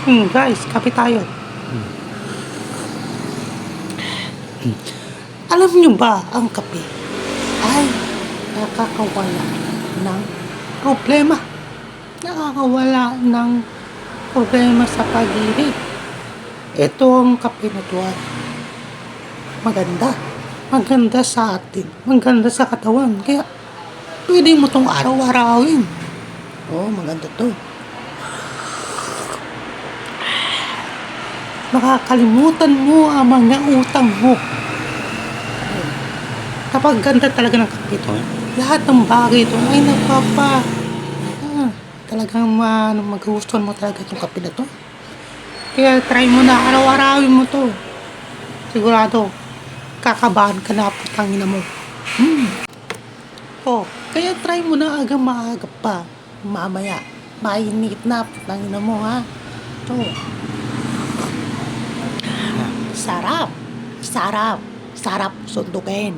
Guys, kape tayo. Alam niyo ba ang kape ay nakakawala ng problema. Nakakawala ng problema sa pag-ibig. Ito ang kape na to ay maganda. Maganda sa atin. Maganda sa katawan. Kaya pwede mo tong araw-arawin. Oh, maganda to. Makakalimutan mo ang mga utang mo. Kapag ganda talaga ng kape ito, lahat ng bagay ito ay talagang magugustuhan mo talaga itong kape na to. Kaya try mo na, araw-arawin mo to. Sigurado, kakabahan ka na, putangina mo. Oh, kaya try mo na maaga pa. Mamaya, mainit na, putangina mo ha. Ito. Sarap. Sarap. Sarap sundukin.